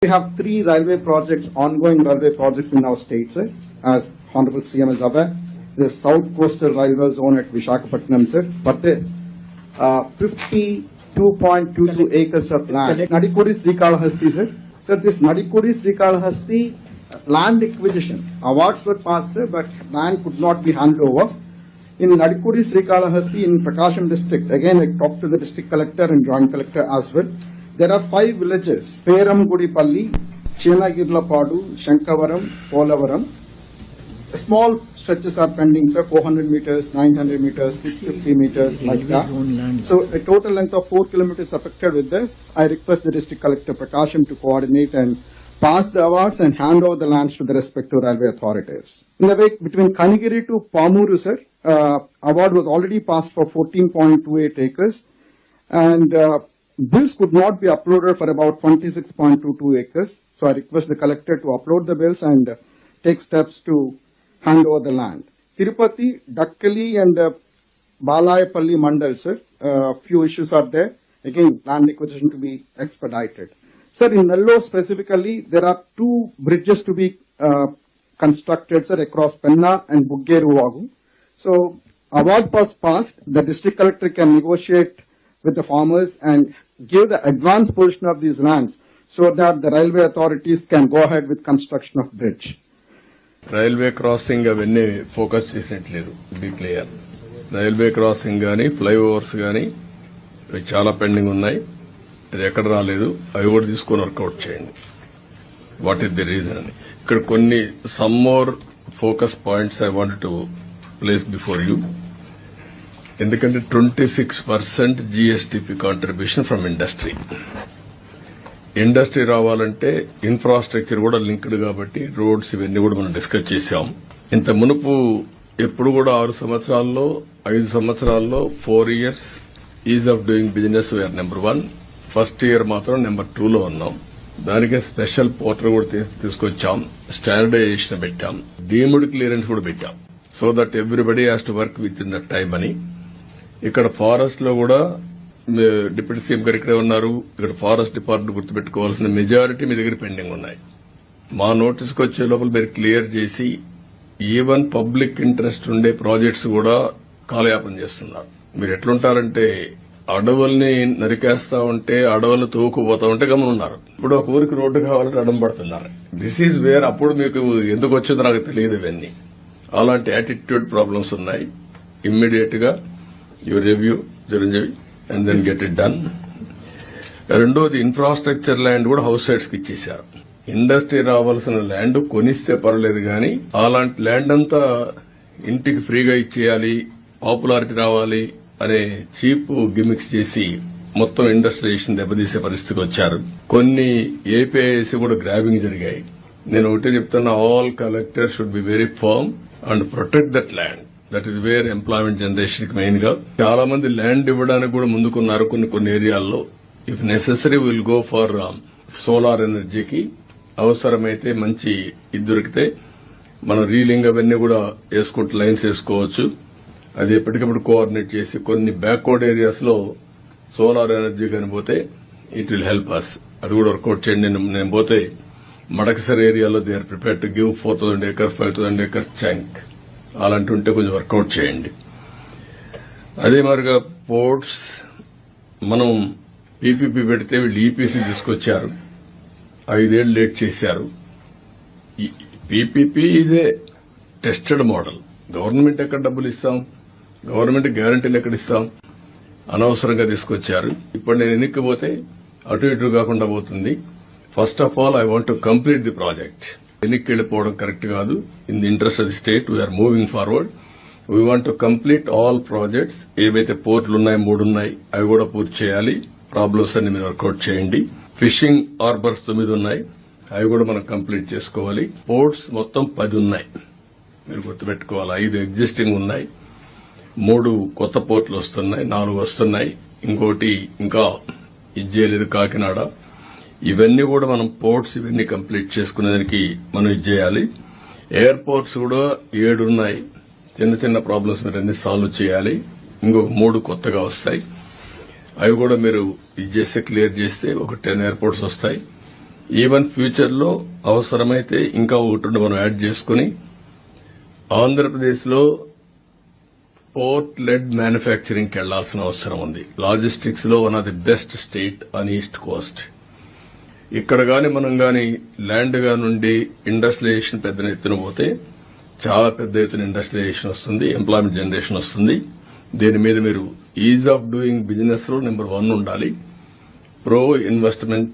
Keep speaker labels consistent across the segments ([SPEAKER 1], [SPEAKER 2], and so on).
[SPEAKER 1] We have 3 railway projects, ongoing railway projects in our state, sir, as Honorable CM is aware. The South Coastal Railway Zone at Visakhapatnam, sir, but there's 52.22 acres of land. Nadikudi Srikalahasti, sir. Sir, this Nadikudi Srikalahasti land acquisition, awards were passed, sir, but land could not be handed over. In Nadikudi Srikalahasti in Prakasham district, again I talked to the district collector and joint collector as well. There are 5 villages, Peramgudipalli, Chenagirlapadu, Shankavaram, Polavaram. Small stretches are pending, sir, 400 meters, 900 meters, 650 meters, like that. So a total length of 4 kilometers affected with this. I request the district collector Prakasham to coordinate and pass the awards and hand over the lands to the respective railway authorities. In the way between Kanigiri to Pamuru, sir, award was already passed for 14.28 acres, and bills could not be uploaded for about 26.22 acres. So I request the collector to upload the bills and take steps to hand over the land. Tirupati, Dakkali and Balayapalli Mandal, sir, few issues are there. Again, land acquisition to be expedited. Sir, in Nellore specifically, there are 2 bridges to be constructed, sir, across Penna and Buggeru Vagu. So, award was passed. The district collector can negotiate with the farmers and give the advance portion of these lands so that the railway authorities can go ahead with construction of bridge.
[SPEAKER 2] Railway crossing అవన్నీ focus చేసినట్లేదు, be clear. Railway crossing గానీ flyovers గానీ అవి చాలా pending ఉన్నాయి. అది ఎక్కడ రాలేదు, అవి కూడా తీసుకుని వర్కౌట్ చేయండి. వాట్ ఈస్ ది రీజన్ అని ఇక్కడ కొన్ని some more focus points I want to place before you. ఎందుకంటే 26% GSTP contribution from industry. Industry రావాలంటే ఇన్ఫ్రాస్ట్రక్చర్ కూడా లింక్డ్ కాబట్టి రోడ్స్ ఇవన్నీ కూడా మనం డిస్కస్ చేశాం. ఇంత మునుపు ఎప్పుడు కూడా 6 సంవత్సరాల్లో 5 సంవత్సరాల్లో 4 years ease of doing business we are number 1. First year మాత్రం నెంబర్ 2లో ఉన్నాం. దానికే స్పెషల్ పోర్టల్ కూడా తీసుకొచ్చాం, స్టాండర్డైజేషన్ పెట్టాం, డీమ్డ్ క్లియరెన్స్ కూడా పెట్టాం. So that everybody has to work with in that time అని. ఇక్కడ ఫారెస్ట్ లో కూడా డిప్యూటీ సీఎం గారు ఇక్కడే ఉన్నారు. ఇక్కడ ఫారెస్ట్ డిపార్ట్మెంట్ గుర్తుపెట్టుకోవాల్సిన మెజారిటీ మీ దగ్గర పెండింగ్ ఉన్నాయి. మా నోటీస్కి వచ్చే లోపల మీరు క్లియర్ చేసి ఈవెన్ పబ్లిక్ ఇంట్రెస్ట్ ఉండే ప్రాజెక్ట్స్ కూడా కాలయాపన చేస్తున్నారు. మీరు ఎట్లుంటారంటే అడవుల్ని నరికేస్తా ఉంటే అడవులు తోకుపోతా ఉంటే గమనున్నారు. ఇప్పుడు ఒక ఊరికి రోడ్డు కావాలంటే అడం పడుతున్నారు. దిస్ ఈజ్ వేర్ అప్పుడు మీకు ఎందుకు వచ్చిందో నాకు తెలియదు. ఇవన్నీ అలాంటి యాటిట్యూడ్ ప్రాబ్లమ్స్ ఉన్నాయి. ఇమ్మీడియట్ గా you review Chiranjeevi and then get it done. రెండోది ఇన్ఫ్రాస్ట్రక్చర్ ల్యాండ్ కూడా హౌస్ సైట్స్ కి ఇచ్చేశారు. ఇండస్ట్రీ రావాల్సిన ల్యాండ్ కొనిస్తే పర్లేదు కానీ అలాంటి ల్యాండ్ అంతా ఇంటికి ఫ్రీగా ఇచ్చేయాలి, పాపులారిటీ రావాలి అనే చీప్ గిమిక్స్ చేసి మొత్తం ఇండస్ట్రియలైజేషన్ దెబ్బతీసే పరిస్థితికి వచ్చారు. కొన్ని ఏపీఐసి కూడా గ్రాబింగ్ జరిగాయి. నేను ఒకటే చెప్తున్నా, all collectors should be very firm and protect that land. That is where employment generation కి మెయిన్ గా చాలా మంది ల్యాండ్ ఇవ్వడానికి కూడా ముందుకున్నారు. కొన్ని ఏరియాల్లో if necessary will go for solar ఎనర్జీకి. అవసరమైతే మంచి ఇది దొరికితే మనం రీలింగ్ అవన్నీ కూడా వేసుకుంటూ లైన్స్ వేసుకోవచ్చు. అది ఎప్పటికప్పుడు కోఆర్డినేట్ చేసి కొన్ని బ్యాక్వర్డ్ ఏరియాస్ లో సోలార్ ఎనర్జీ కనిపోతే ఇట్ విల్ హెల్ప్ అస్. అది కూడా వర్కౌట్ చేయండి. నేను పోతే మడకసర్ ఏరియాలో they are prepare to give 4,000 acres 5,000 acres chunk. అలాంటి ఉంటే కొంచెం వర్కౌట్ చేయండి. అదే మరిగా పోర్ట్స్ మనం పీపీపీ పెడితే వీళ్ళు ఈపీసీ తీసుకొచ్చారు, 5 ఏళ్లు లేట్ చేశారు. PPP is a tested model. Government ఎక్కడ డబ్బులు ఇస్తాం, గవర్నమెంట్ గ్యారంటీలు ఎక్కడ ఇస్తాం, అనవసరంగా తీసుకొచ్చారు. ఇప్పుడు నేను ఎన్నికపోతే అటు ఇటు కాకుండా పోతుంది. First of all I want to complete the project. ఎన్నికకి వెళ్లిపోవడం కరెక్ట్ కాదు. In the interest of the state we are moving forward. We want to complete all projects. ఏవైతే పోర్టులు ఉన్నాయి 3 ఉన్నాయి, అవి కూడా పూర్తి చేయాలి. ప్రాబ్లమ్స్ అన్ని మీరు వర్కౌట్ చేయండి. ఫిషింగ్ హార్బర్స్ 9 ఉన్నాయి, అవి కూడా మనం కంప్లీట్ చేసుకోవాలి. పోర్ట్స్ మొత్తం 10 ఉన్నాయి, మీరు గుర్తుపెట్టుకోవాలి. 5 ఎగ్జిస్టింగ్ ఉన్నాయి, 3 కొత్త పోర్టులు వస్తున్నాయి, 4 వస్తున్నాయి. ఇంకోటి ఇంకా ఇది చేయలేదు, కాకినాడ. ఇవన్నీ కూడా మనం పోర్ట్స్ ఇవన్నీ కంప్లీట్ చేసుకునేదానికి మనం ఇది చేయాలి. ఎయిర్పోర్ట్స్ కూడా 7 ఉన్నాయి. చిన్న ప్రాబ్లమ్స్ మీరు అన్ని సాల్వ్ చేయాలి. ఇంకొక 3 కొత్తగా వస్తాయి. అవి కూడా మీరు ఇది చేస్తే క్లియర్ చేస్తే ఒక 10 ఎయిర్పోర్ట్స్ వస్తాయి. ఈవెన్ ఫ్యూచర్ లో అవసరమైతే ఇంకా ఒకటి మనం యాడ్ చేసుకుని ఆంధ్రప్రదేశ్ లో పోర్ట్ లెడ్ మ్యానుఫ్యాక్చరింగ్ కి వెళ్లాల్సిన అవసరం ఉంది. లాజిస్టిక్స్ లో one of the best state on east Coast. ఇక్కడ గాని మనం గాని ల్యాండ్ గా నుండి ఇండస్ట్రియలైజేషన్ పెద్ద ఎత్తున పోతే చాలా పెద్ద ఎత్తున ఇండస్ట్రియలైజేషన్ వస్తుంది, ఎంప్లాయ్మెంట్ జనరేషన్ వస్తుంది. దీని మీద మీరు ఈజ్ ఆఫ్ డూయింగ్ బిజినెస్ లో నెంబర్ 1 ఉండాలి. ప్రో ఇన్వెస్ట్మెంట్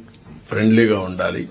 [SPEAKER 2] ఫ్రెండ్లీగా ఉండాలి.